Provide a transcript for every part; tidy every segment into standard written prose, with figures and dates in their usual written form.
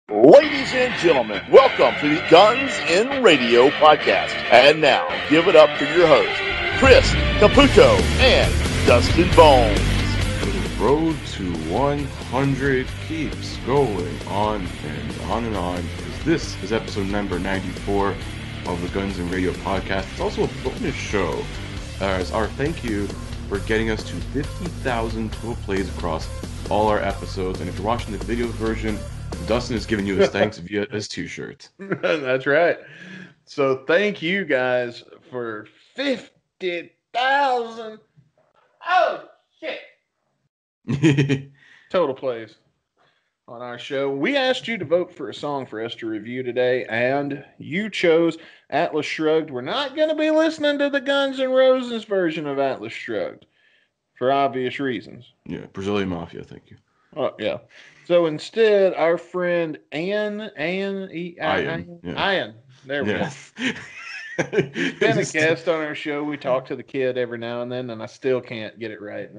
Ladies and gentlemen, welcome to the Guns in Radio podcast. And now, give it up for your hosts, Chris Caputo and Dustin Bones. The road to 100 keeps going on and on and on. This is episode number 94 of the Guns in Radio podcast. It's also a bonus show as our thank you for getting us to 50,000 total plays across all our episodes. And if you're watching the video version, Dustin is giving you his thanks via his t-shirt. That's right. So thank you guys for 50,000. Oh, shit. Total plays on our show. We asked you to vote for a song for us to review today, and you chose Atlas Shrugged. We're not going to be listening to the Guns N' Roses version of Atlas Shrugged for obvious reasons. Yeah, Brazilian Mafia, thank you. Oh, yeah. So instead, our friend Ian, there we go. He's been a guest on our show. We talk to the kid every now and then, and I still can't get it right.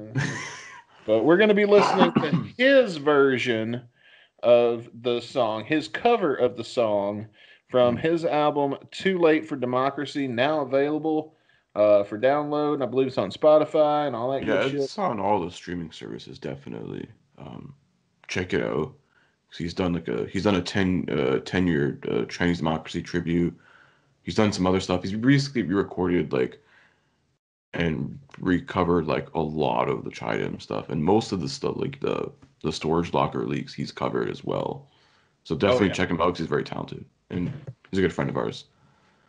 But we're going to be listening to his version of the song, his cover of the song from his album Too Late for Democracy, now available for download. And I believe it's on Spotify and all that good shit. Yeah, it's on all the streaming services, definitely. Check it out. He's done a 10-year Chinese democracy tribute. He's done some other stuff. He's basically re-recorded and recovered a lot of the Chidem stuff, and most of the stuff the storage locker leaks he's covered as well. So definitely check him out because he's very talented and he's a good friend of ours.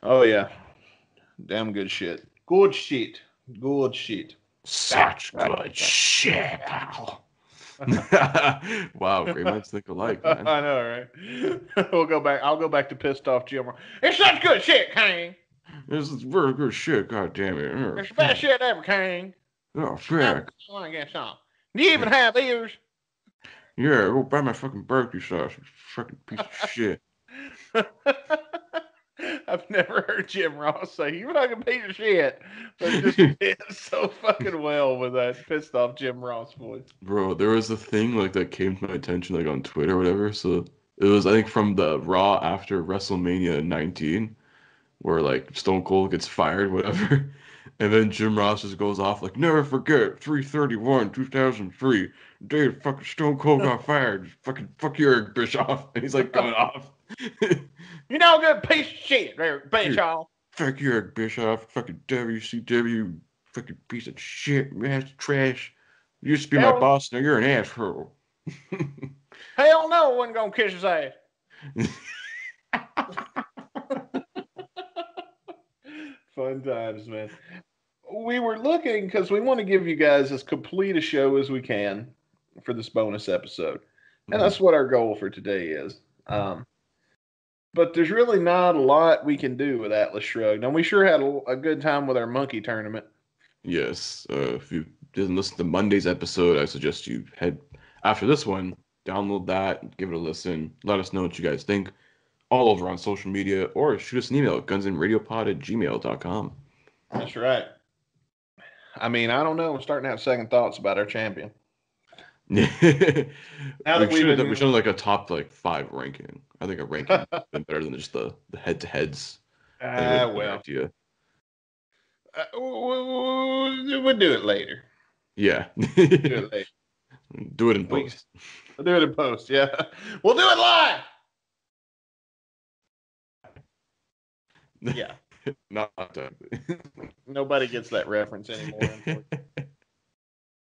Oh yeah, damn good shit. Good shit. Good shit. Such good shit, pal. Wow, great minds think alike, man. I know, right? I'll go back to pissed off Jim. It's such good shit, King. This is very good shit, god damn it. It's the best shit ever, King. Oh, fuck. I guess so. Do you even have ears? Yeah, go buy my fucking barbecue sauce, you fucking piece of shit. I've never heard Jim Ross say, "You fucking piece of shit," but it just did so fucking well with that pissed off Jim Ross voice. Bro, there was a thing that came to my attention on Twitter or whatever. So it was, I think, from the Raw after WrestleMania 19, where Stone Cold gets fired, whatever, and then Jim Ross just goes off "Never forget 3/31, 2003, the day fucking Stone Cold got fired. Fucking fuck you, Eric Bischoff," and he's going off. You know, good piece of shit, Eric Bischoff. Fuck you, Eric Bischoff. Fucking WCW. Fucking piece of shit. Man, trash. You used to be my boss, now you're an asshole. Hell no, I wasn't gonna kiss his ass. Fun times, man. We were looking because we want to give you guys as complete a show as we can for this bonus episode. And that's what our goal for today is. But there's really not a lot we can do with Atlas Shrugged. And we sure had a good time with our monkey tournament. Yes. If you didn't listen to Monday's episode, I suggest you head after this one, download that, give it a listen. Let us know what you guys think all over on social media, or shoot us an email at gunsinradiopod@gmail.com. That's right. I mean, I don't know. I'm starting to have second thoughts about our champion. We should a top 5 ranking. I think a ranking has been better than just the head-to-heads. Well. We'll do it later. Yeah. Do it later. Do it in post. We'll do it in post, yeah. We'll do it live! Yeah. Not done. Nobody gets that reference anymore.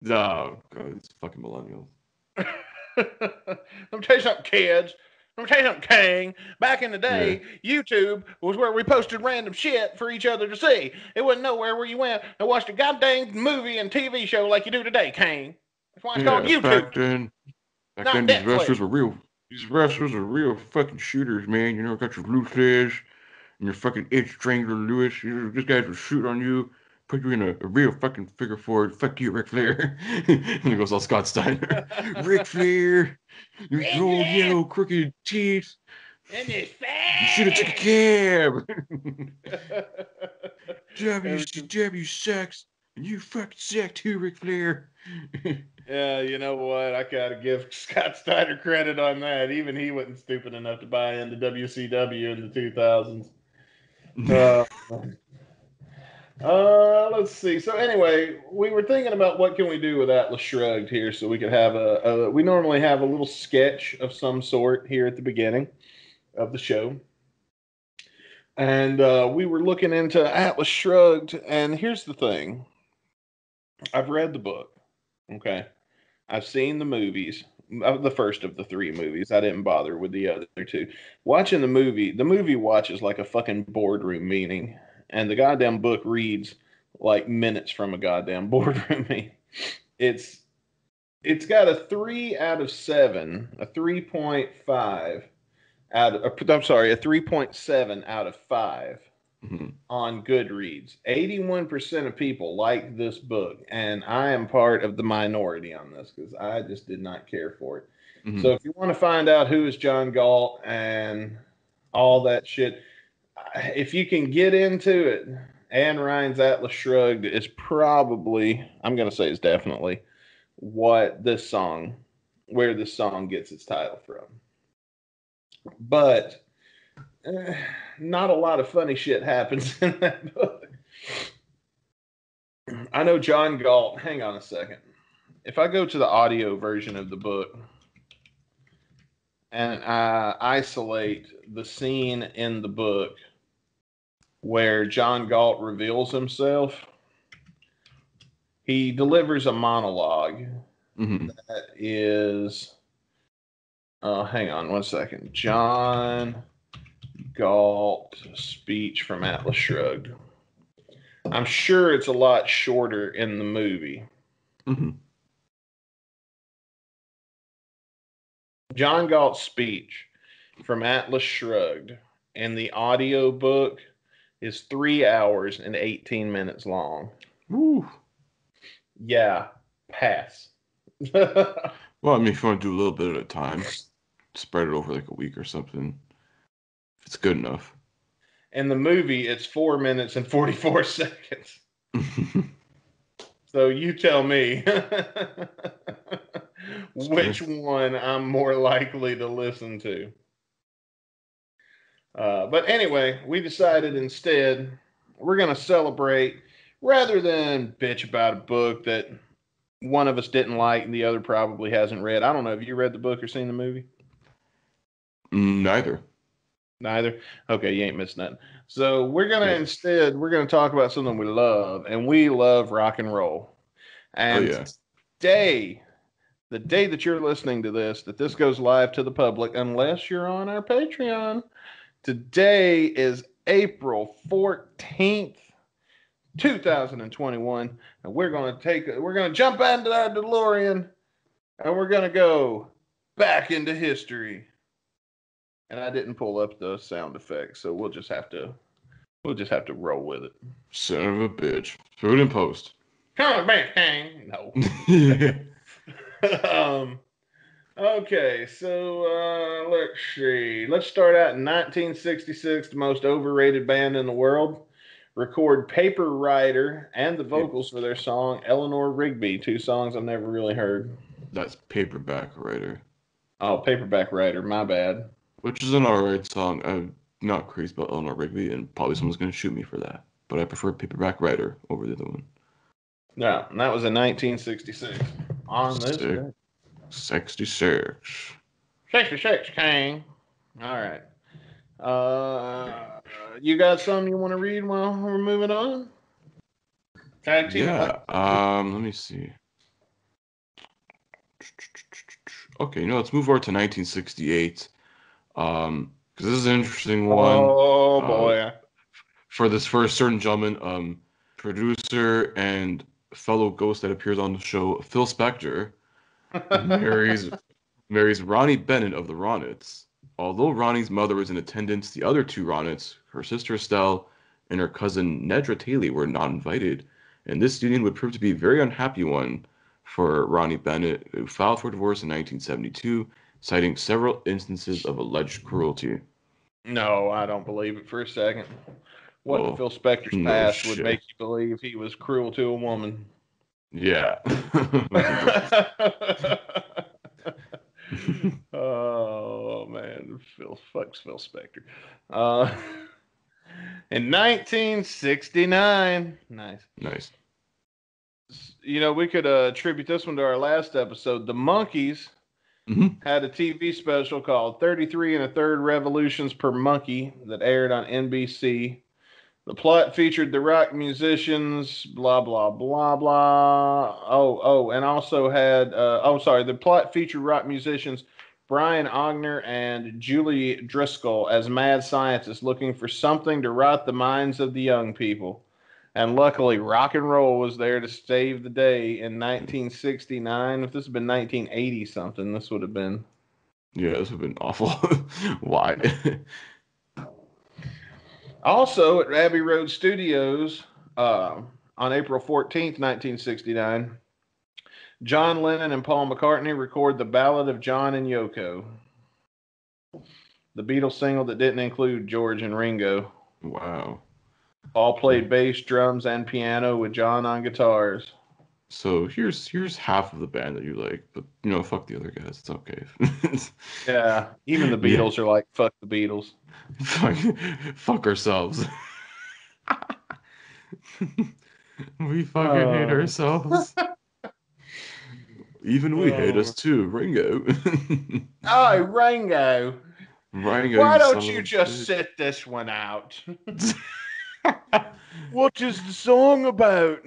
No, God, it's fucking millennials. Let me tell you something, kids. Let me tell you something, King. Back in the day, YouTube was where we posted random shit for each other to see. It wasn't nowhere where you went and watched a goddamn movie and TV show like you do today, King. That's why it's called YouTube. Back then these wrestlers were real. These wrestlers are real fucking shooters, man. You know, got your Luthez and your fucking Edge Strangler Lewis. These guys will shoot on you, put you in a real fucking figure four. Fuck you, Ric Flair. And it goes all Scott Steiner. Ric Flair, your old yellow crooked teeth. And his You should have took a cab. WCW sucks. And you fucking suck too, Ric Flair. Yeah, you know what? I gotta give Scott Steiner credit on that. Even he wasn't stupid enough to buy into WCW in the 2000s. Let's see. So anyway, we were thinking about what can we do with Atlas Shrugged here, so we could have we normally have a little sketch of some sort here at the beginning of the show. And we were looking into Atlas Shrugged, and here's the thing. I've read the book, okay? I've seen the movies, the first of the 3 movies. I didn't bother with the other 2. Watching the movie watches like a fucking boardroom meeting, and the goddamn book reads like minutes from a goddamn boardroom meeting. It's got a 3 out of 7, a 3.5 I'm sorry, a 3.7 out of 5 on Goodreads. 81% of people like this book, and I am part of the minority on this because I just did not care for it. So if you want to find out who is John Galt and all that shit, if you can get into it, Anne Ryan's Atlas Shrugged is probably, I'm going to say it's definitely, where this song gets its title from. But not a lot of funny shit happens in that book. I know John Galt. Hang on a second. If I go to the audio version of the book and I isolate the scene in the book where John Galt reveals himself, he delivers a monologue that is. Hang on one second. John Galt speech from Atlas Shrugged. I'm sure it's a lot shorter in the movie. John Galt's speech from Atlas Shrugged in the audio book is 3 hours and 18 minutes long. Woo. Yeah, pass. Well, I mean, if you want to do a little bit at a time, spread it over like a week or something. If it's good enough. In the movie, it's 4 minutes and 44 seconds. So you tell me which one I'm more likely to listen to. But anyway, we decided instead we're going to celebrate rather than bitch about a book that one of us didn't like and the other probably hasn't read. I don't know. Have you read the book or seen the movie? Neither. Okay, you ain't missed nothing. So we're going to talk about something we love, and we love rock and roll. And today, the day that you're listening to this, that this goes live to the public, unless you're on our Patreon, today is April 14th. 2021, and we're going to jump into our DeLorean, and we're going to go back into history. And I didn't pull up the sound effects, so we'll just have to roll with it. Son of a bitch. Throw it in post. Come back, hang. No. Okay, so let's see. Let's start out in 1966, the most overrated band in the world. Record Paper Rider and the vocals for their song Eleanor Rigby, 2 songs I've never really heard. That's Paperback Writer. Oh, Paperback Writer, my bad. Which is an alright song. I'm not crazy about Eleanor Rigby, and probably someone's going to shoot me for that. But I prefer Paperback Writer over the other one. No, and that was in 1966. On this day. 66. 66, King. All right. You got something you want to read while we're moving on? Tag team. Yeah. Let me see. Okay, let's move over to 1968. Because this is an interesting one. Oh boy. For this first certain gentleman, producer and fellow ghost that appears on the show, Phil Spector, marries Ronnie Bennett of the Ronettes. Although Ronnie's mother was in attendance, the other 2 Ronettes, her sister Estelle and her cousin Nedra Taylor, were not invited, and this union would prove to be a very unhappy one for Ronnie Bennett, who filed for divorce in 1972, citing several instances of alleged cruelty. No, I don't believe it for a second. What in Phil Spector's past would make you believe he was cruel to a woman? Yeah. Oh man, fucks Phil Spector. In 1969, nice. You know, we could attribute this one to our last episode. The Monkees had a TV special called 33 and a Third Revolutions per Monkey that aired on NBC. The plot featured the rock musicians, blah, blah, blah, blah. And also had, the plot featured rock musicians Brian Ogner and Julie Driscoll as mad scientists looking for something to rot the minds of the young people. And luckily, rock and roll was there to save the day in 1969. If this had been 1980 something, this would have been. Yeah, this would have been awful. Why? Also, at Abbey Road Studios on April 14th, 1969, John Lennon and Paul McCartney record the Ballad of John and Yoko, the Beatles single that didn't include George and Ringo. Wow. Paul played bass, drums, and piano with John on guitars. So here's half of the band that you like, but fuck the other guys. It's okay. Yeah, even the Beatles are like, fuck the Beatles. Fuck ourselves. We fucking hate ourselves. Even we hate us too, Ringo. Oh, Ringo. Why don't you just sit this one out? What is the song about?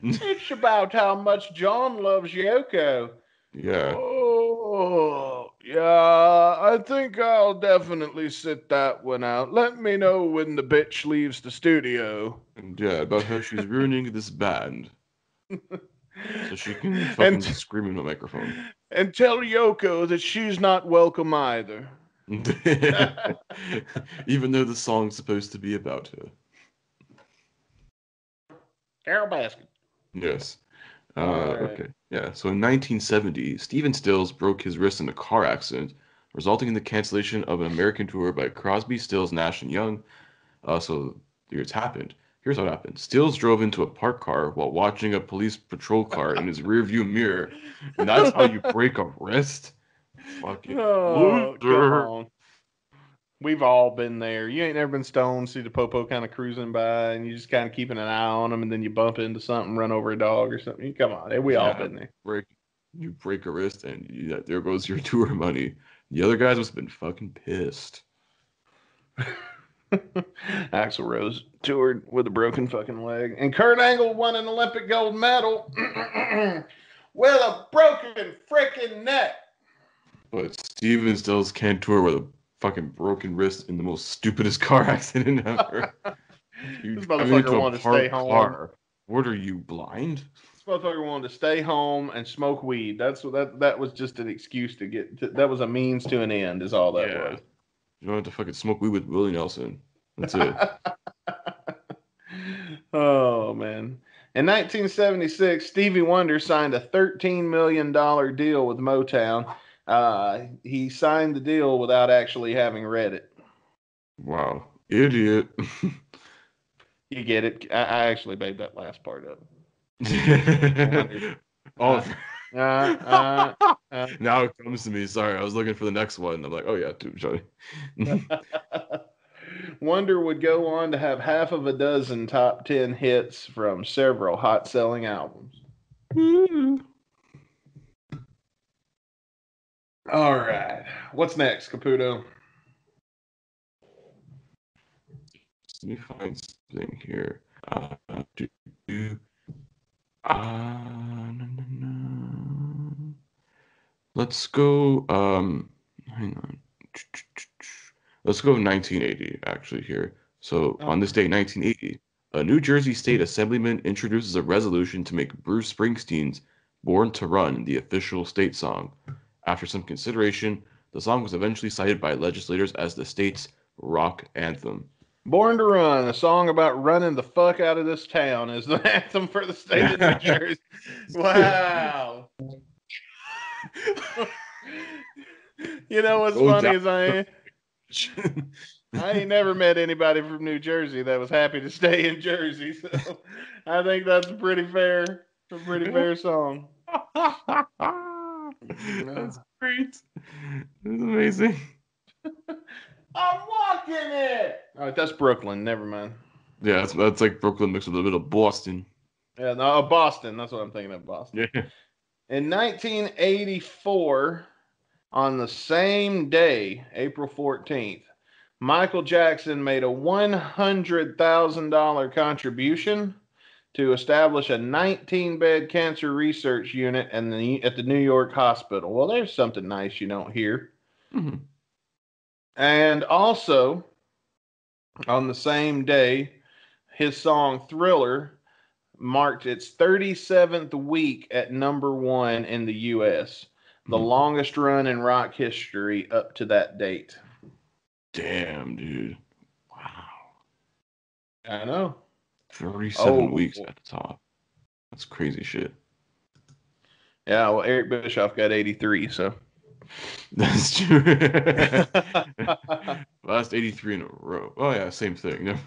It's about how much John loves Yoko. Yeah. Oh, yeah, I think I'll definitely sit that one out. Let me know when the bitch leaves the studio. Yeah, about how she's ruining this band. So she can fucking scream in the microphone. And tell Yoko that she's not welcome either. Even though the song's supposed to be about her. Carol Baskin. Yes. Okay. Yeah. So in 1970, Stephen Stills broke his wrist in a car accident, resulting in the cancellation of an American tour by Crosby, Stills, Nash, and Young. So here's happened. Here's what happened. Stills drove into a parked car while watching a police patrol car in his rearview mirror. And that's how you break a wrist? Fucking loser. Come on. We've all been there. You ain't never been stoned, see the popo kind of cruising by, and you just kind of keeping an eye on them, and then you bump into something, run over a dog or something. Come on, we all been there. You break a wrist, and there goes your tour money. The other guys must have been fucking pissed. Axl Rose toured with a broken fucking leg, and Kurt Angle won an Olympic gold medal with a broken freaking neck. But Steven Stills can't tour with a fucking broken wrist in the most stupidest car accident ever. This motherfucker wanted to stay home. Car. What are you, blind? This motherfucker wanted to stay home and smoke weed. That was just an excuse to get. That was a means to an end. Is all that was. You don't have to fucking smoke weed with Willie Nelson. That's it. Oh man. In 1976, Stevie Wonder signed a $13 million deal with Motown. He signed the deal without actually having read it. Wow. Idiot. You get it? I actually made that last part up. Now it comes to me. Sorry, I was looking for the next one. I'm like, oh yeah, dude, Johnny. Wonder would go on to have half of a dozen top 10 hits from several hot-selling albums. All right. What's next, Caputo? Let me find something here. Let's go. Hang on. Let's go 1980, actually, here. So, on this day, 1980, a New Jersey state assemblyman introduces a resolution to make Bruce Springsteen's Born to Run the official state song. After some consideration, the song was eventually cited by legislators as the state's rock anthem. Born to Run, a song about running the fuck out of this town, is the anthem for the state of New Jersey. Wow. You know what's funny is I ain't never met anybody from New Jersey that was happy to stay in Jersey, so I think that's pretty fair. A Pretty Bear song. That's great. It's amazing. I'm walking it. All right, that's Brooklyn. Never mind. Yeah, that's like Brooklyn mixed with a bit of Boston. Yeah, no, Boston. That's what I'm thinking of, Boston. Yeah. In 1984, on the same day, April 14th, Michael Jackson made a $100,000 contribution to establish a 19-bed cancer research unit at the New York hospital. Well, there's something nice you don't hear. Mm-hmm. And also, on the same day, his song Thriller marked its 37th week at #1 in the U.S., the longest run in rock history up to that date. Damn, dude. Wow. I know. 37 weeks at the top. That's crazy shit. Yeah, well, Eric Bischoff got 83, so. That's true. Last 83 in a row. Oh, yeah, same thing.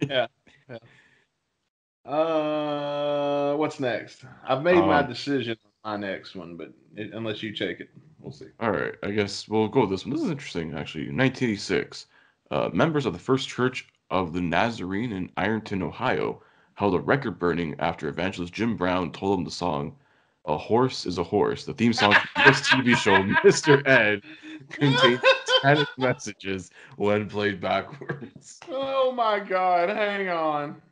Yeah. What's next? I've made my decision on my next one, but unless you take it, we'll see. All right, I guess we'll go with this one. This is interesting, actually. 1986, members of the First Church of the Nazarene in Ironton, Ohio, held a record burning after evangelist Jim Brown told them the song "A Horse is a Horse," the theme song for this TV show, Mr. Ed, contained satanic messages when played backwards. Oh my God, hang on.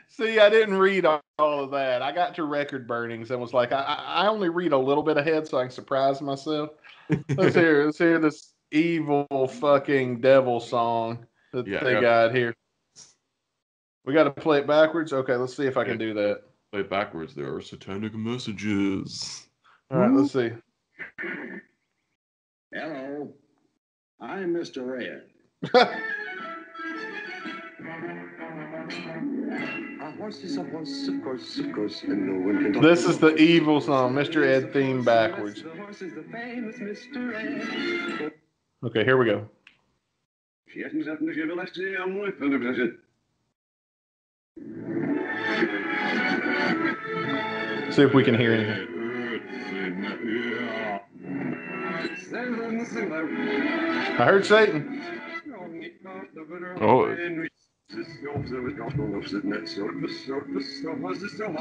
See, I didn't read all of that. I got to record burnings and was like, I only read a little bit ahead so I can surprise myself. Let's hear this evil fucking devil song that they got here. We got to play it backwards? Okay, let's see if I can do that. Play it backwards. There are satanic messages. All right, let's see. Hello, I'm Mr. Ed. A horse is a horse, of course, and no one can talk. This is the evil song, Mr. Ed theme backwards. The horse is the famous Mr. Ed. Okay, here we go. See if we can hear anything. I heard Satan. Oh.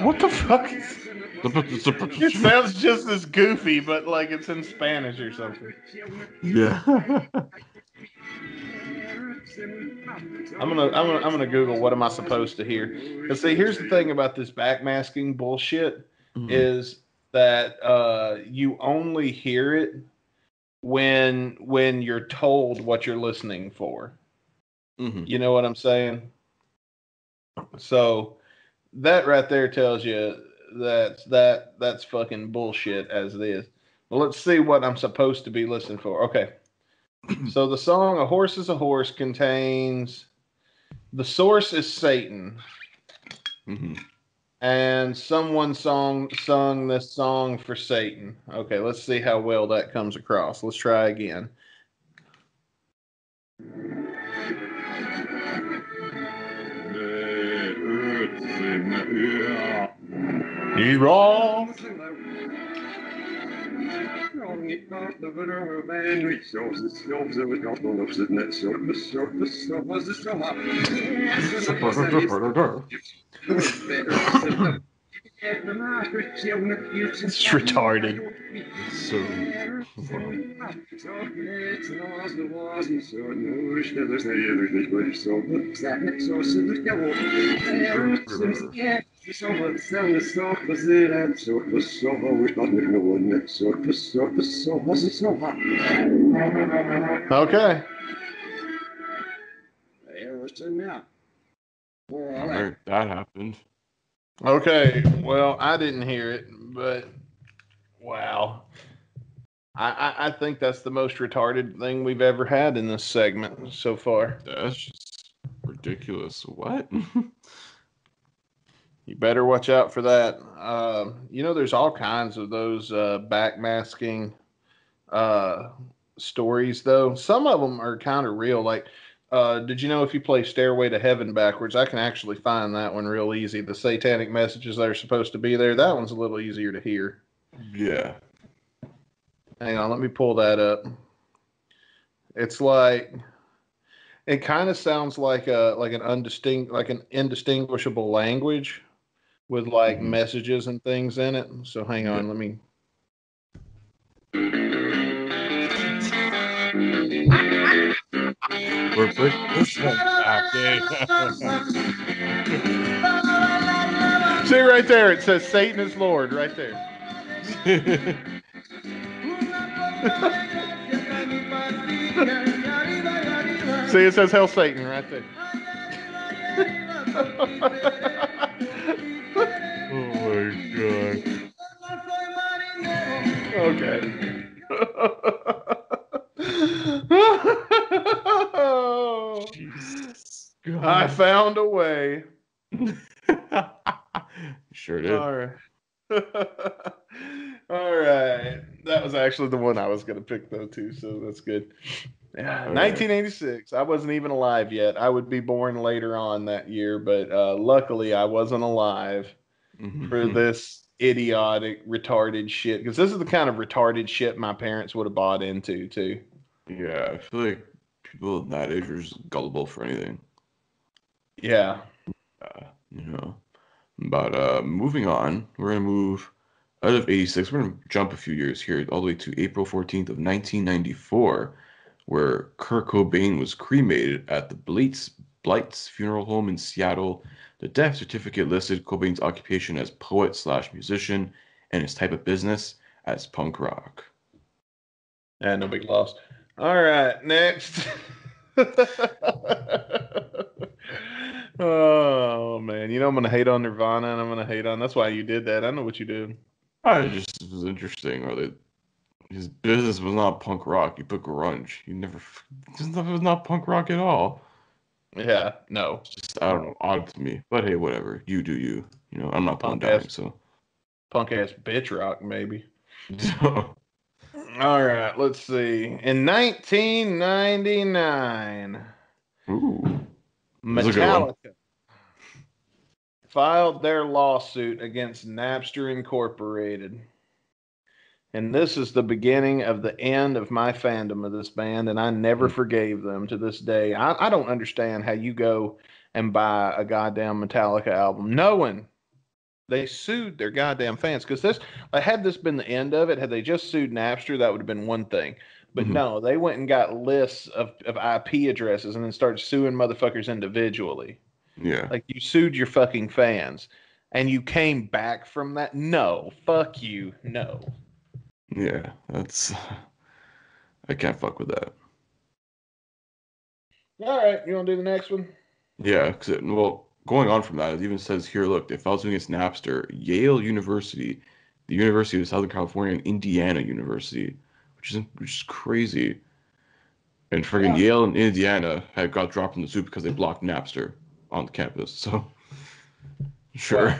What the fuck? It sounds just as goofy, but like it's in Spanish or something. Yeah. I'm gonna Google what am I supposed to hear. Cause see, here's the thing about this backmasking bullshit is that you only hear it when you're told what you're listening for. You know what I'm saying? So that right there tells you that's fucking bullshit as it is. Well, let's see what I'm supposed to be listening for. Okay. So the song "A Horse is a Horse" contains the source is Satan. And someone sung this song for Satan. Okay, let's see how well that comes across. Let's try again. He's wrong. It's retarded. So. Okay. Alright, that happened. Okay, well, I didn't hear it, but wow. I think that's the most retarded thing we've ever had in this segment so far. That's just ridiculous. What? You better watch out for that. There's all kinds of those backmasking stories, though. Some of them are kind of real. Like Did you know if you play Stairway to Heaven backwards, I can actually find that one real easy. The satanic messages that are supposed to be there, that one's a little easier to hear. Yeah. Hang on, let me pull that up. It's like, it kind of sounds like an indistinguishable language with like messages and things in it. So hang on, let me. We're putting this one back. See right there, it says Satan is Lord right there. See, it says Hell Satan right there. Oh my god. Okay. Jesus God. I found a way. Sure did. All right. All right. That was actually the one I was going to pick, though, too, so that's good. Yeah, 1986. I wasn't even alive yet. I would be born later on that year, but luckily I wasn't alive for this idiotic, retarded shit. Because this is the kind of retarded shit my parents would have bought into, too. Yeah, I feel like people of that age are just gullible for anything. Yeah. You know. But moving on, we're going to move out of 86. We're going to jump a few years here, all the way to April 14th of 1994, where Kurt Cobain was cremated at the Blights Funeral Home in Seattle. The death certificate listed Cobain's occupation as poet/musician and his type of business as punk rock. Yeah, no big loss. All right, next. Oh man, you know I'm gonna hate on Nirvana, and I'm gonna hate on. That's why you did that. I know what you did. I just it was interesting. Or his business was not punk rock. He put grunge. He never. It was not punk rock at all. Yeah, no. It's just I don't know, odd to me. But hey, whatever. You do you. You know, I'm not pulling down. So punk ass bitch rock, maybe. All right, let's see. In 1999. Ooh. Metallica filed their lawsuit against Napster Incorporated. And this is the beginning of the end of my fandom of this band, and I never forgave them to this day. I don't understand how you go and buy a goddamn Metallica album knowing they sued their goddamn fans. Because had this been the end of it, had they just sued Napster, that would have been one thing. But no, they went and got lists of IP addresses and then started suing motherfuckers individually. Yeah. Like, you sued your fucking fans. And you came back from that? No. Fuck you. No. Yeah, that's... I can't fuck with that. All right, you want to do the next one? Yeah, because, going on from that, it even says here, look, they filed against Napster, Yale University, the University of Southern California, and Indiana University. Which is crazy. And friggin' Yale and Indiana had got dropped in the soup because they blocked Napster on the campus. So sure.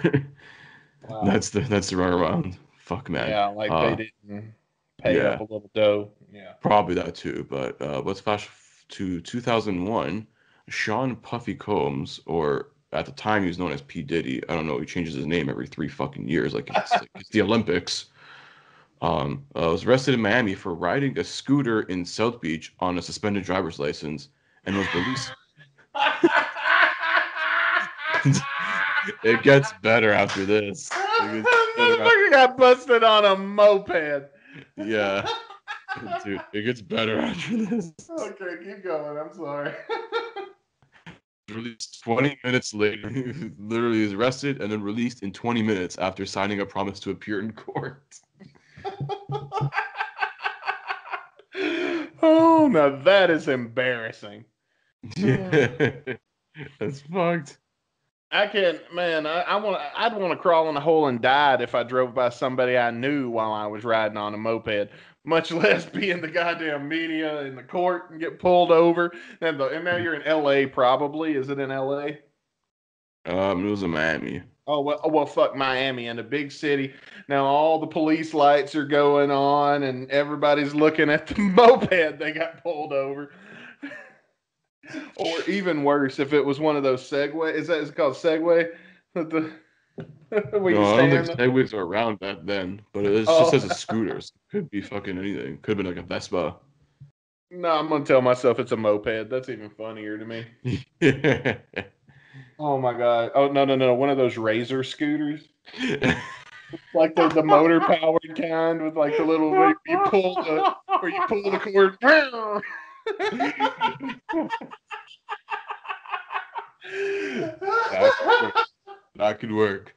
Wow. That's the runaround. Fuck man. Yeah, like they didn't pay up a little dough. Yeah. Probably that too. But let's flash to 2001. Sean Puffy Combs, or at the time he was known as P. Diddy. I don't know, he changes his name every 3 fucking years, like it's the Olympics. Was arrested in Miami for riding a scooter in South Beach on a suspended driver's license and was released. It gets better after this. Motherfucker got busted on a moped. Yeah. Dude, it gets better after this. Okay, keep going. I'm sorry. Released 20 minutes later. He literally is arrested and then released in 20 minutes after signing a promise to appear in court. Oh, now that is embarrassing. Yeah, that's fucked. I can't, man. I'd want to crawl in a hole and die if I drove by somebody I knew while I was riding on a moped. Much less be in the goddamn media in the court and get pulled over. And now you're in L.A. Probably. Is it in L.A.? It was in Miami. Oh, well, fuck Miami, in a big city. Now all the police lights are going on and everybody's looking at the moped they got pulled over. Or even worse, if it was one of those Segway. Is it called Segway? The where you No, I don't think stand. Segways were around back then, but it just Oh says a scooter. So it could be fucking anything. Could have been like a Vespa. no, I'm gonna tell myself it's a moped. That's even funnier to me. Yeah. Oh my god. Oh no. One of those Razor scooters. Like the motor powered kind with like the little where you pull the cord. That could work.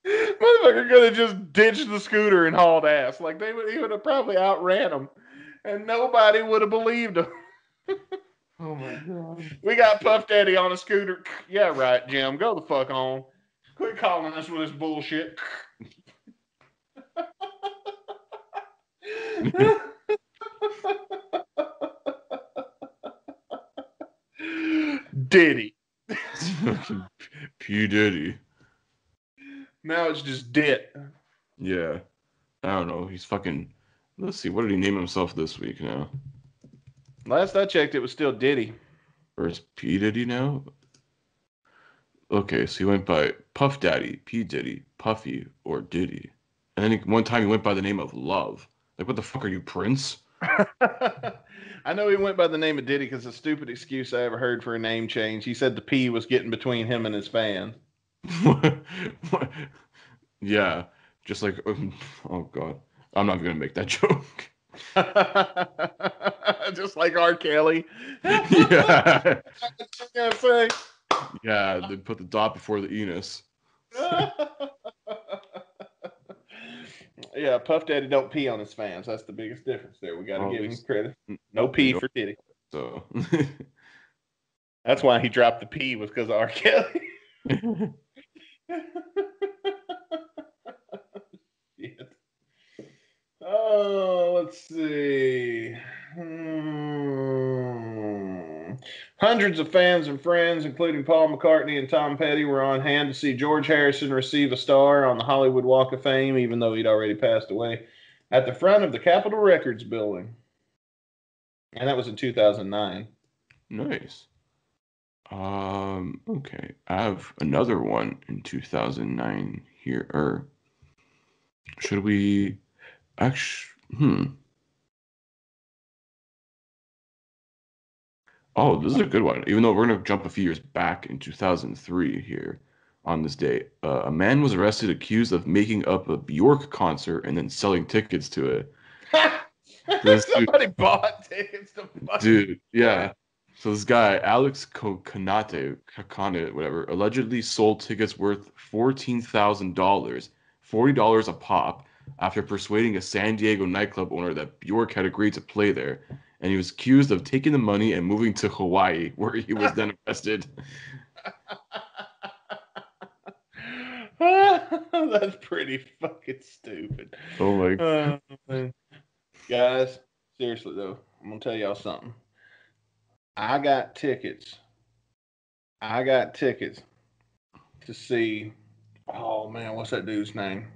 Motherfucker could have just ditched the scooter and hauled ass. Like he would have probably outran him, and nobody would have believed him. Oh my god. We got Puff Daddy on a scooter. Yeah, right, Jim. Go the fuck on. Quit calling us with this bullshit. Diddy. P. Diddy. Now it's just Dit. Yeah. I don't know. He's fucking. Let's see. What did he name himself this week now? Last I checked, it was still Diddy. Or is P. Diddy now? Okay, so he went by Puff Daddy, P. Diddy, Puffy, or Diddy. And then one time he went by the name of Love. Like, what the fuck are you, Prince? I know he went by the name of Diddy because the stupid excuse I ever heard for a name change. He said the P was getting between him and his fans. What? Yeah, just like, oh god, I'm not gonna make that joke. Just like R. Kelly. Yeah, I'm gonna say. Yeah, they put the dot before the Enos. Yeah, Puff Daddy don't pee on his fans. That's the biggest difference there. We got to give him credit. No pee for Diddy. So that's why he dropped the P was because of R. Kelly. Shit. Oh, let's see. Hundreds of fans and friends, including Paul McCartney and Tom Petty, were on hand to see George Harrison receive a star on the Hollywood Walk of Fame, even though he'd already passed away, at the front of the Capitol Records building. And that was in 2009. Nice. Okay. I have another one in 2009 here. Or should we actually? Oh, this is a good one. Even though we're going to jump a few years back in 2003 here on this day, a man was arrested accused of making up a Bjork concert and then selling tickets to it. Somebody bought tickets to fucking... Dude, yeah. So this guy, Alex Kakane, whatever, allegedly sold tickets worth $14,000, $40 a pop, after persuading a San Diego nightclub owner that Bjork had agreed to play there. And he was accused of taking the money and moving to Hawaii, where he was then arrested. That's pretty fucking stupid. Oh my god. Guys, seriously though, I'm gonna tell y'all something. I got tickets to see, oh man, what's that dude's name?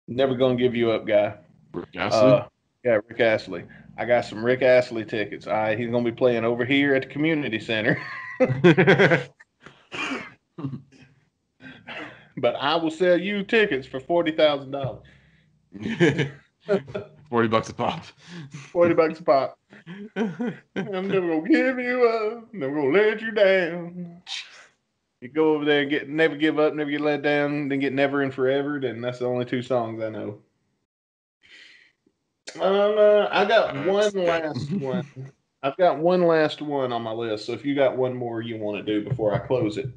Never Gonna Give You Up guy. Rick Astley? Yeah, Rick Astley. I got some Rick Astley tickets. All right, he's gonna be playing over here at the community center. But I will sell you tickets for $40,000. $40 a pop. $40 a pop. I'm never gonna give you up. Never gonna let you down. You go over there and get Never Give Up, Never Get Let Down, then get Never and Forever. Then that's the only two songs I know. I got one last one. I've got one last one on my list. So if you got one more you want to do before I close it,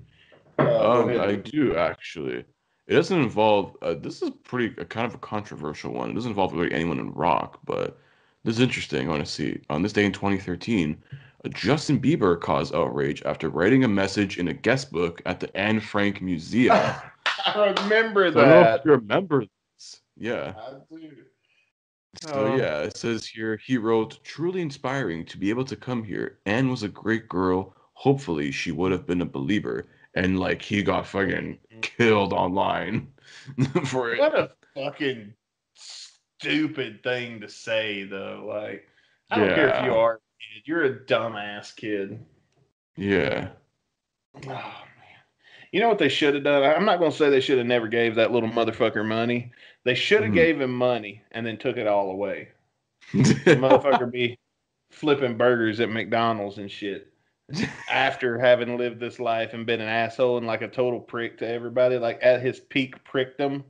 I do actually. It doesn't involve. This is kind of a controversial one. It doesn't involve really anyone in rock, but this is interesting. I want to see. On this day in 2013, Justin Bieber caused outrage after writing a message in a guest book at the Anne Frank Museum. I remember that. I don't know if you remember this. Yeah. I do. So yeah, it says here, he wrote, "Truly inspiring to be able to come here. Anne was a great girl. Hopefully she would have been a believer." And like he got fucking killed online for it. What a fucking stupid thing to say, though. Like, I don't care if you are a kid. You're a dumbass kid. Yeah. Oh, man. You know what they should have done? I'm not going to say they should have never gave that little motherfucker money. They should have gave him money and then took it all away. The motherfucker be flipping burgers at McDonald's and shit after having lived this life and been an asshole and like a total prick to everybody, like at his peak prickdom.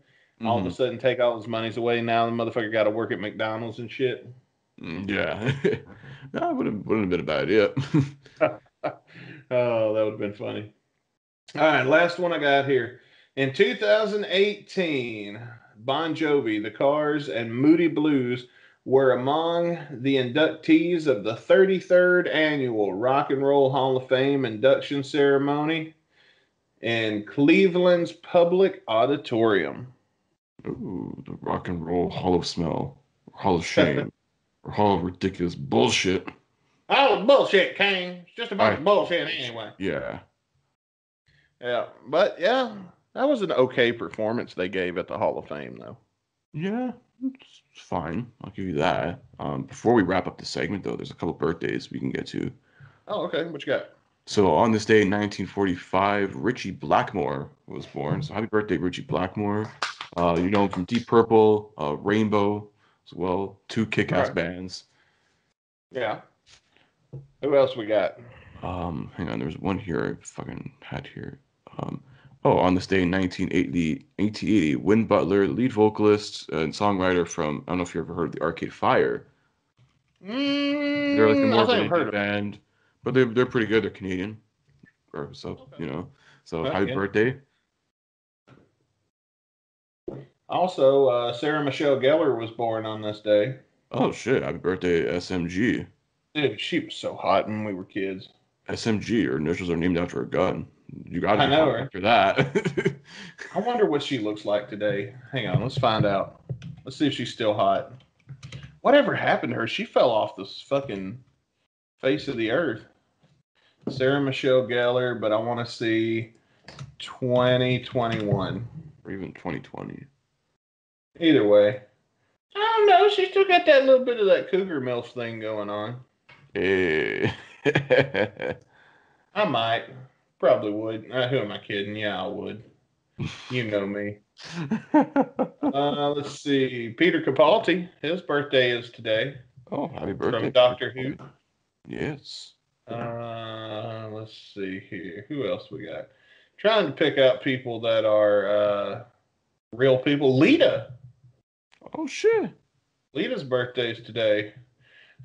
All of a sudden take all his monies away. Now the motherfucker got to work at McDonald's and shit. Yeah. No, it wouldn't have been a bad idea. Oh, that would have been funny. All right, last one I got here. In 2018, Bon Jovi, The Cars, and Moody Blues were among the inductees of the 33rd Annual Rock and Roll Hall of Fame induction ceremony in Cleveland's Public Auditorium. Ooh, the Rock and Roll Hall of Smell, Hall of Shame, or Hall of Ridiculous Bullshit. All bullshit, King. It's just a bunch of bullshit anyway. Yeah. Yeah, but yeah, that was an okay performance they gave at the Hall of Fame, though. Yeah, it's fine. I'll give you that. Before we wrap up the segment, though, there's a couple birthdays we can get to. Oh, okay. What you got? So on this day in 1945, Ritchie Blackmore was born. So happy birthday, Ritchie Blackmore. You know him from Deep Purple, Rainbow as well. 2 kick-ass bands. Yeah. Who else we got? Hang on. There's one here I fucking had here. On this day in 1980, Win Butler, lead vocalist and songwriter from, I don't know if you ever heard of the Arcade Fire. They're like a more of an indie band, but they're pretty good. They're Canadian, so happy birthday. Also, Sarah Michelle Gellar was born on this day. Oh shit! Happy birthday, SMG. Dude, she was so hot when we were kids. SMG, her initials are named after a gun. You got to know her after that. I wonder what she looks like today. Hang on, let's find out. Let's see if she's still hot. Whatever happened to her? She fell off this fucking face of the earth. Sarah Michelle Gellar, but I want to see 2021. Or even 2020. Either way. I don't know. She still got that little bit of that cougar MILF thing going on. Hey. I might. Probably would. Who am I kidding? Yeah, I would. You know me. Let's see. Peter Capaldi. His birthday is today. Oh, happy birthday. From Doctor Who. Yes. Let's see here. Who else we got? Trying to pick out people that are real people. Lita. Oh, shit. Lita's birthday is today.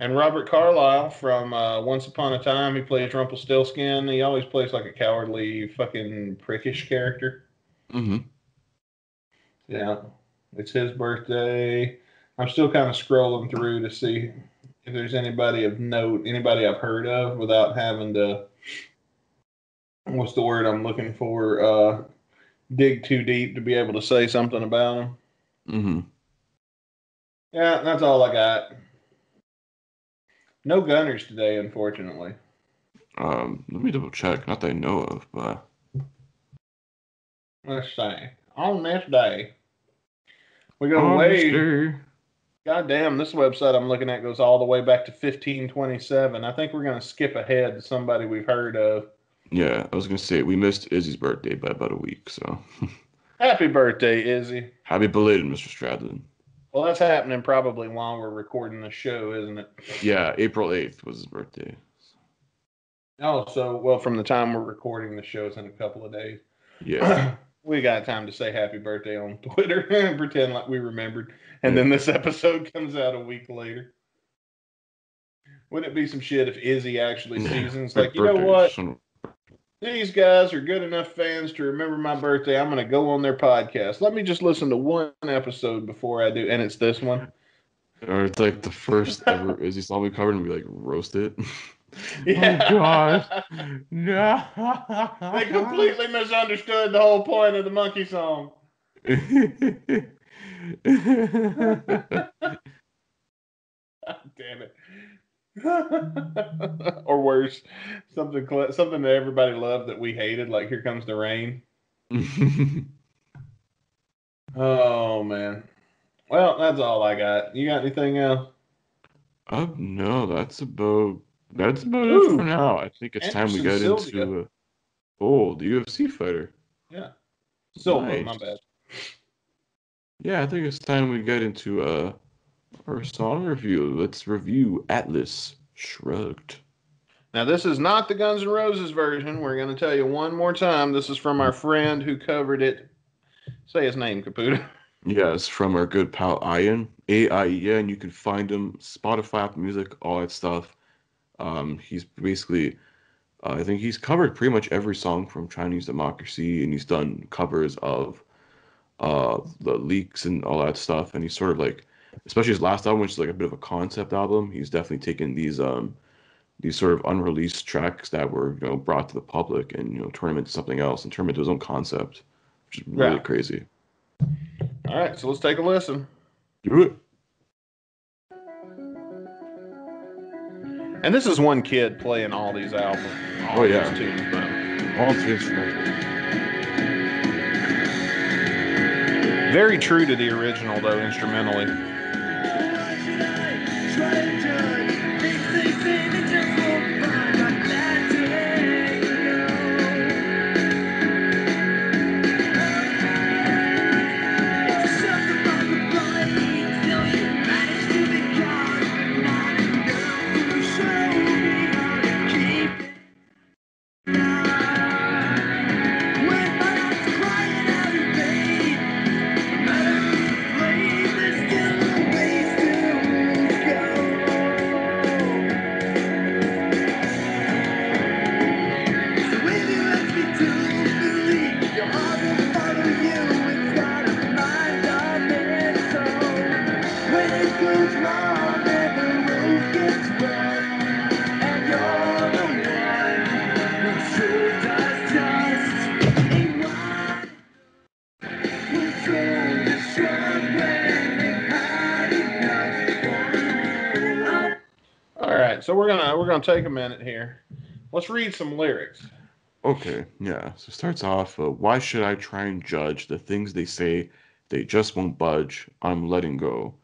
And Robert Carlyle from Once Upon a Time, he plays Rumpelstiltskin. He always plays like a cowardly, fucking prickish character. Mm-hmm. Yeah, it's his birthday. I'm still kind of scrolling through to see if there's anybody of note, anybody I've heard of without having to, what's the word I'm looking for, dig too deep to be able to say something about them. Mm-hmm. Yeah, that's all I got. No Gunners today, unfortunately. Let me double check. Not that I know of, but Let's see. On this day, we go way. Goddamn, this website I'm looking at goes all the way back to 1527. I think we're going to skip ahead to somebody we've heard of. Yeah, I was going to say, we missed Izzy's birthday by about a week, so. Happy birthday, Izzy. Happy belated, Mr. Stradlin. Well, that's happening probably while we're recording the show, isn't it? Yeah, April 8th was his birthday. Oh, so, well, from the time we're recording the show's in a couple of days. Yeah. We got time to say happy birthday on Twitter and pretend like we remembered. And then this episode comes out a week later. Wouldn't it be some shit if Izzy actually seasons like, you know what? These guys are good enough fans to remember my birthday. I'm going to go on their podcast. Let me just listen to one episode before I do. And it's this one. Or it's like the first ever Izzy song we covered and we like roast it. Yeah. Oh, God. No. They completely misunderstood the whole point of the monkey song. God damn it. Or worse, something that everybody loved that we hated, like Here Comes the Rain. Oh, man. Well, that's all I got. You got anything else? No, that's about it for Ooh, now. I think it's time we Anderson get Silva. into the UFC fighter. Yeah. Silva, my Nice. bad. Yeah, I think it's time we get into our song review. Let's review Atlas Shrugged. Now, this is not the Guns N' Roses version. We're going to tell you one more time. This is from our friend who covered it. Say his name, Caputa. Yes, from our good pal Ian, AIEN. You can find him Spotify, Apple Music, all that stuff. He's basically, I think he's covered pretty much every song from Chinese Democracy, and he's done covers of the leaks and all that stuff. And he's sort of like, especially his last album, which is like a bit of a concept album. He's definitely taken these sort of unreleased tracks that were brought to the public and turn them into something else and turn them into his own concept, which is really Yeah. crazy. All right, so let's take a listen. Do it. And this is one kid playing all these albums. Oh, yeah. These tunes, but All three instrumentals. very true to the original, though, instrumentally. So we're gonna take a minute here. Let's read some lyrics. Okay, yeah. So it starts off, why should I try and judge the things they say? They just won't budge. I'm letting go.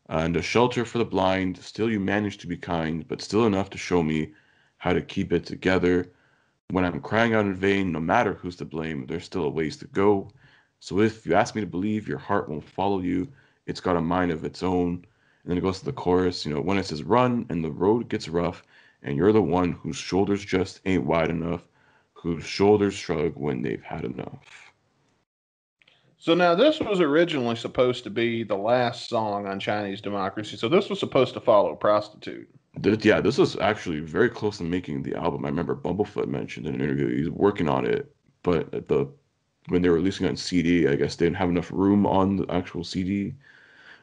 And a shelter for the blind. Still, you manage to be kind, but still enough to show me how to keep it together. When I'm crying out in vain, no matter who's to blame, there's still a ways to go. So if you ask me to believe, your heart won't follow you. It's got a mind of its own. And then it goes to the chorus, when it says run and the road gets rough, and you're the one whose shoulders just ain't wide enough, whose shoulders shrug when they've had enough. So now this was originally supposed to be the last song on Chinese Democracy. So this was supposed to follow Prostitute. This was actually very close to making the album. I remember Bumblefoot mentioned in an interview he's working on it, but when they were releasing it on CD, I guess they didn't have enough room on the actual CD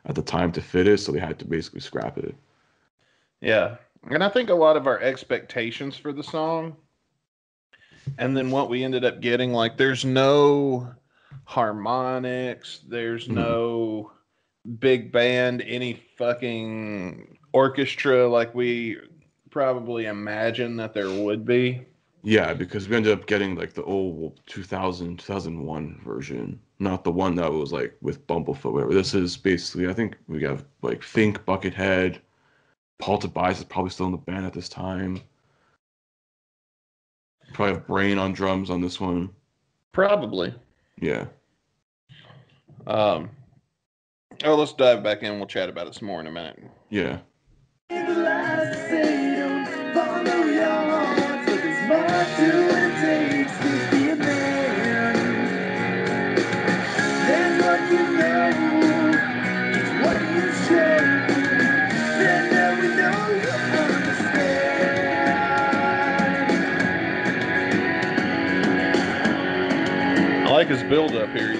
at the time to fit it, so they had to basically scrap it. Yeah. And I think a lot of our expectations for the song and then what we ended up getting, like there's no harmonics, there's no big band, any fucking orchestra like we probably imagined that there would be. Yeah, because we ended up getting like the old 2001 version, not the one that was like with Bumblefoot, whatever. This is basically, I think we have like Fink, Buckethead, Paul Tobias is probably still in the band at this time. Probably have Brain on drums on this one. Probably. Yeah. Let's dive back in. We'll chat about it some more in a minute. Yeah. I like his build up here.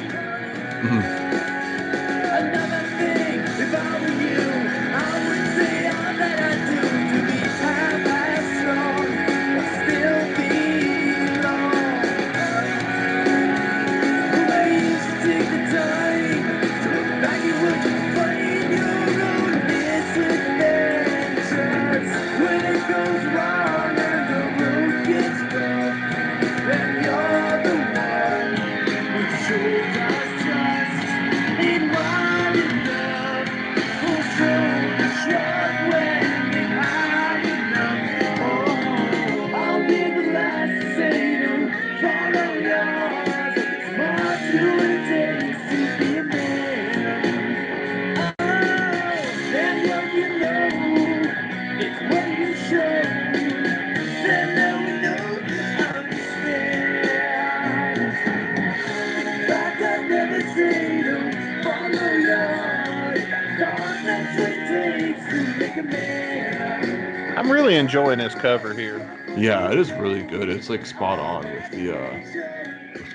I'm really enjoying this cover here. Yeah, it is really good. It's like spot on with the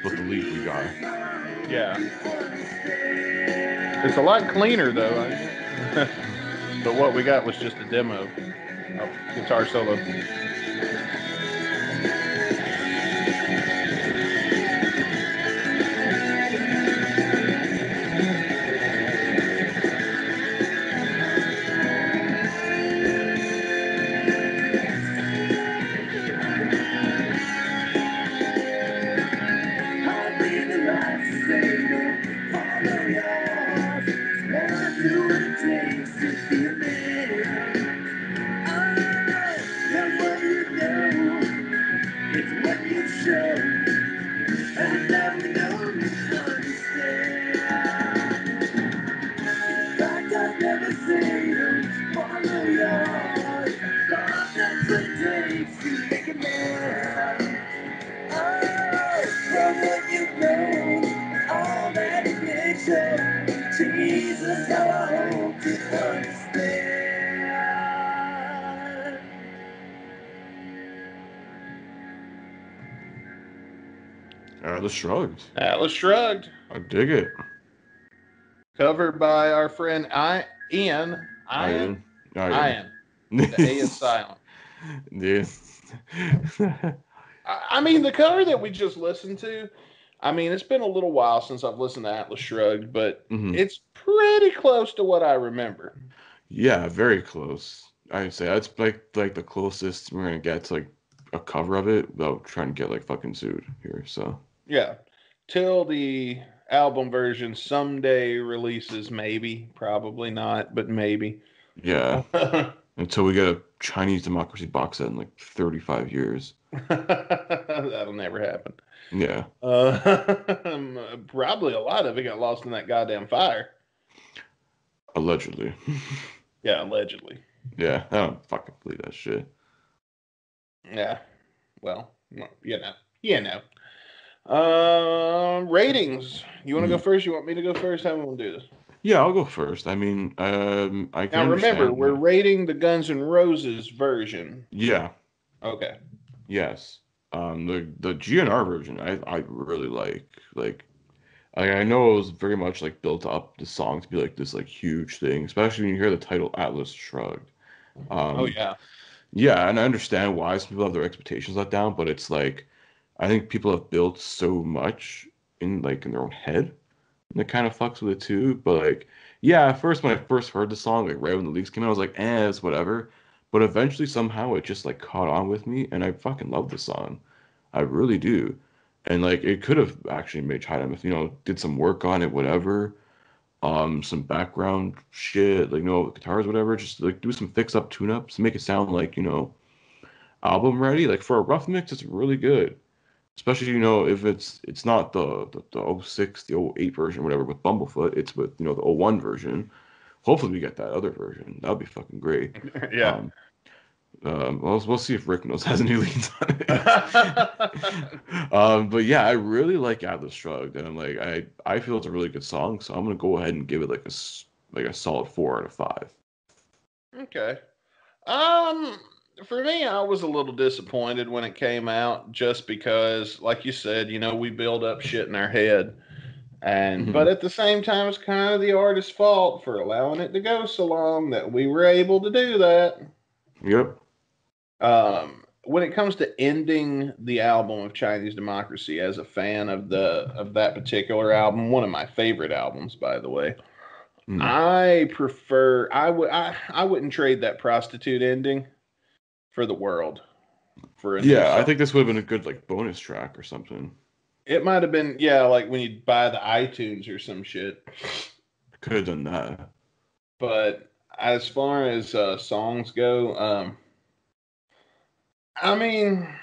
with the lead we got. Yeah. It's a lot cleaner though. But what we got was just a demo. Oh, guitar solo. Atlas Shrugged. Atlas Shrugged. I dig it. Covered by our friend Ian. Ian. The A is silent. Yeah. I mean, the cover that we just listened to, I mean, it's been a little while since I've listened to Atlas Shrugged, but it's pretty close to what I remember. Yeah, very close. I'd say that's like the closest we're gonna get to like a cover of it without trying to get like fucking sued here. So yeah, till the album version someday releases, maybe, probably not, but maybe. Yeah. Until we get a Chinese Democracy box set in like 35 years. That'll never happen. Yeah. Probably a lot of it got lost in that goddamn fire. Allegedly. Yeah, allegedly. Yeah, I don't fucking believe that shit. Yeah. Well, you know. Ratings. You want to go first? You want me to go first? How do we want to do this? Yeah, I'll go first. I mean, I can. Now remember, we're rating the Guns N' Roses version. Yeah. Okay. Yes. The GNR version, I really like. Like, I know it was very much like built up the song to be like this like huge thing, especially when you hear the title Atlas Shrugged. Oh yeah. Yeah, and I understand why some people have their expectations let down, but it's like I think people have built so much in their own head, and it kind of fucks with it too. But like, yeah, at first when I first heard the song, like right when the leaks came out, I was like, it's whatever. But eventually somehow it just like caught on with me, and I fucking love the song. I really do. And like it could have actually made China if, did some work on it, whatever. Some background shit, like guitars, whatever, just like do some fix up tune ups, make it sound like, album ready. Like for a rough mix, it's really good. Especially, if it's not the 06, the 08 version, whatever, with Bumblefoot, it's with, the 01 version. Hopefully we get that other version. That'd be fucking great. Yeah. We'll see if Rick knows has any leads on it. But yeah, I really like Atlas Shrugged, and I'm like, I feel it's a really good song, so I'm gonna go ahead and give it like a solid 4 out of 5. Okay. For me, I was a little disappointed when it came out, just because, like you said, we build up shit in our head. But at the same time, it's kind of the artist's fault for allowing it to go so long that we were able to do that. Yep. When it comes to ending the album of Chinese Democracy, as a fan of that particular album, one of my favorite albums, by the way, I prefer. I wouldn't trade that prostitute ending for the world. I think this would have been a good like bonus track or something. It might have been, like when you buy the iTunes or some shit. Could have done that. But as far as songs go, I mean,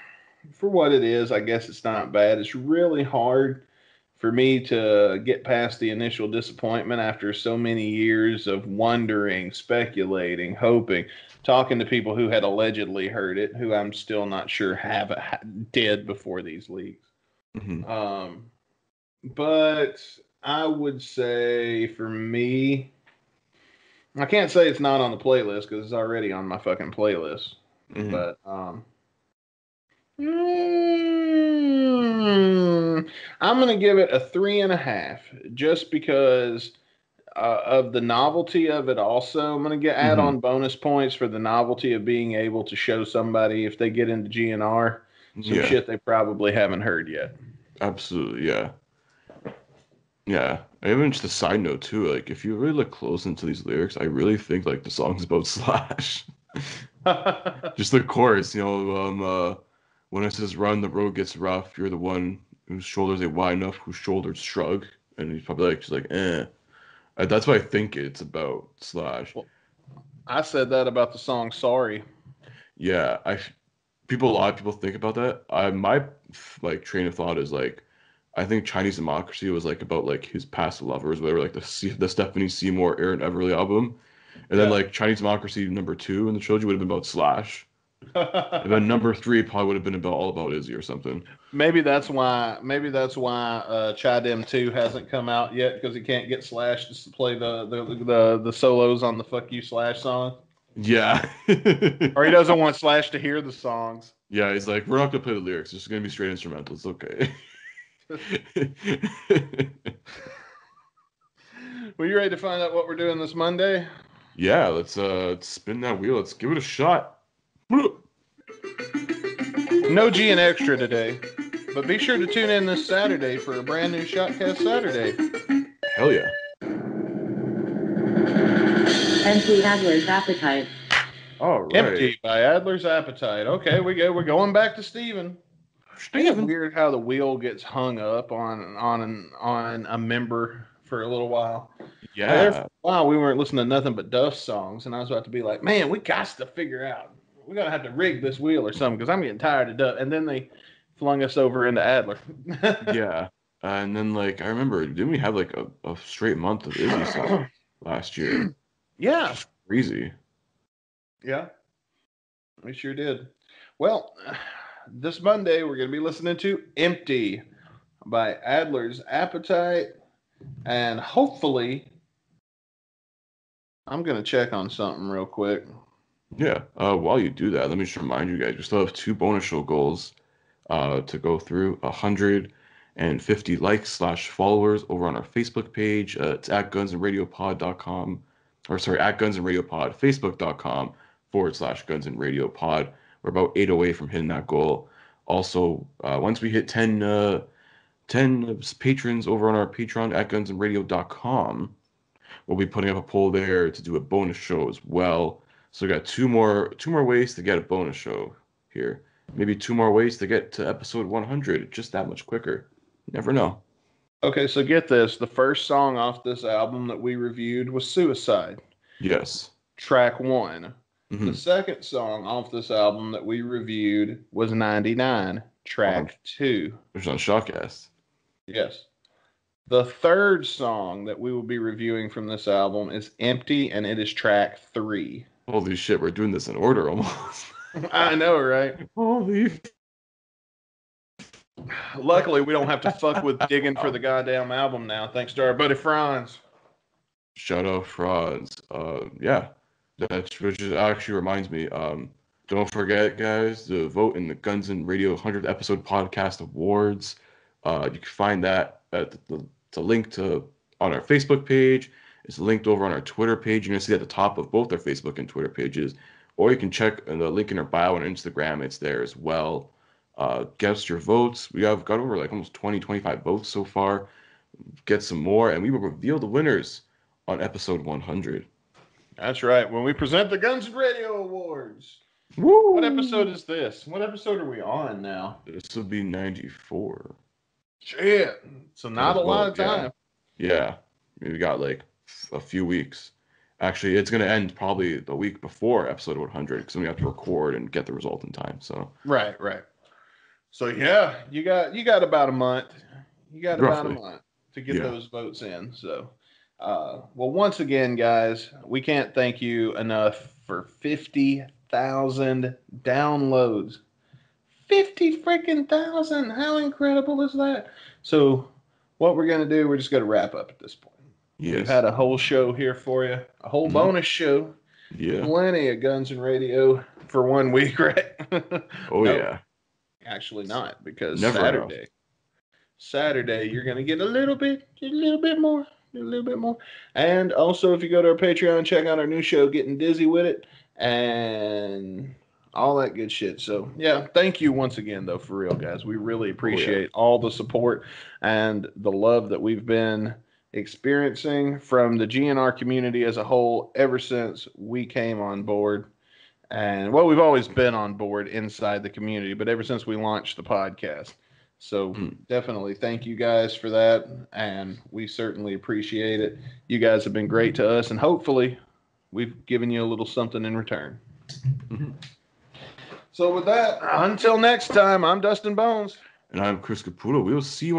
for what it is, I guess it's not bad. It's really hard for me to get past the initial disappointment after so many years of wondering, speculating, hoping, talking to people who had allegedly heard it, who I'm still not sure did before these leaks. But I would say for me, I can't say it's not on the playlist because it's already on my fucking playlist. Mm-hmm. But I'm gonna give it a 3.5 just because of the novelty of it. Also, I'm gonna add on bonus points for the novelty of being able to show somebody if they get into GNR some shit they probably haven't heard yet. Absolutely, yeah. Yeah, and even just a side note too, like if you really look close into these lyrics, I really think like the song's about Slash. Just the chorus, when it says "Run, the road gets rough," you're the one whose shoulders ain't wide enough, whose shoulders shrug, and he's probably like just like, eh. That's what I think it's about, Slash. Well, I said that about the song "Sorry." Yeah, a lot of people think about that. My like train of thought is like, I think Chinese Democracy was like about like his past lovers, whatever, like the Stephanie Seymour, Aaron Everly album, and then like Chinese Democracy #2 in the trilogy would have been about Slash, and then #3 probably would have been all about Izzy or something. Maybe that's why. Chai Dem 2 hasn't come out yet because he can't get Slash to play the solos on the "Fuck You" Slash song. Yeah. Or he doesn't want Slash to hear the songs. Yeah, he's like, we're not gonna play the lyrics. It's just gonna be straight instrumental. It's okay. Well, you ready to find out what we're doing this Monday? Yeah, let's spin that wheel. Let's give it a shot. No G and Extra today, but be sure to tune in this Saturday for a brand new Shotcast Saturday. Hell yeah. Empty Adler's Appetite. All right. Empty by Adler's Appetite. Okay, we're going back to Steven. It's weird how the wheel gets hung up on a member for a little while. Yeah. Wow, we weren't listening to nothing but Duff songs, and I was about to be like, man, we got to figure out. We're gonna have to rig this wheel or something because I'm getting tired of Duff. And then they flung us over into Adler. Yeah. And then like I remember, didn't we have like a straight month of Izzy songs last year? Yeah. Crazy. Yeah. We sure did. Well, this Monday we're going to be listening to Empty by Adler's Appetite. And hopefully, I'm going to check on something real quick. Yeah. While you do that, let me just remind you guys, we still have 2 bonus show goals to go through. 150 likes / followers over on our Facebook page. It's at gunsandradiopod.com. At Guns and Radio Pod, Facebook.com /Guns and Radio Pod. We're about 8 away from hitting that goal. Also, once we hit 10 patrons over on our Patreon at gunsandраdio.com, we'll be putting up a poll there to do a bonus show as well. So we got two more ways to get a bonus show here. Maybe 2 more ways to get to episode 100, just that much quicker. You never know. Okay, so get this. The first song off this album that we reviewed was Suicide. Yes. Track 1. Mm-hmm. The second song off this album that we reviewed was 99. Track 2. Which is on Shotcast. Yes. The third song that we will be reviewing from this album is Empty, and it is track 3. Holy shit, we're doing this in order almost. I know, right? Holy. Luckily, we don't have to fuck with digging for the goddamn album now, thanks to our buddy Franz. Shout out Franz. Yeah, which actually reminds me. Don't forget, guys, to vote in the Guns and Radio 100th episode podcast awards. You can find that at the link to on our Facebook page. It's linked over on our Twitter page. You're gonna see at the top of both our Facebook and Twitter pages, or you can check the link in our bio on Instagram. It's there as well. Get us your votes. We have got over like almost 25 votes so far. Get some more, and we will reveal the winners on episode 100. That's right. When we present the Guns and Radio Awards. Woo! What episode is this? What episode are we on now? This will be 94. Shit. So not a lot of time. Yeah. We got like a few weeks. Actually, it's going to end probably the week before episode 100 because we have to record and get the result in time. So Right. So yeah, you got about a month. You got about a month to get those votes in. So, well, once again, guys, we can't thank you enough for 50,000 downloads. 50 freaking thousand! How incredible is that? So, what we're gonna do? We're just gonna wrap up at this point. Yes. We've had a whole show here for you, a whole bonus show. Yeah. Plenty of Guns and Radio for 1 week, right? Oh, No, yeah. actually not, because Never Saturday, you're going to get a little bit more. And also, if you go to our Patreon, check out our new show, Getting Dizzy with It, and all that good shit. So, yeah, thank you once again, though, for real, guys. We really appreciate all the support and the love that we've been experiencing from the GNR community as a whole ever since we came on board. And, well, we've always been on board inside the community, but ever since we launched the podcast. So definitely thank you guys for that, and we certainly appreciate it. You guys have been great to us, and hopefully we've given you a little something in return. So with that, until next time, I'm Dustin Bones. And I'm Chris Caputo. We'll see you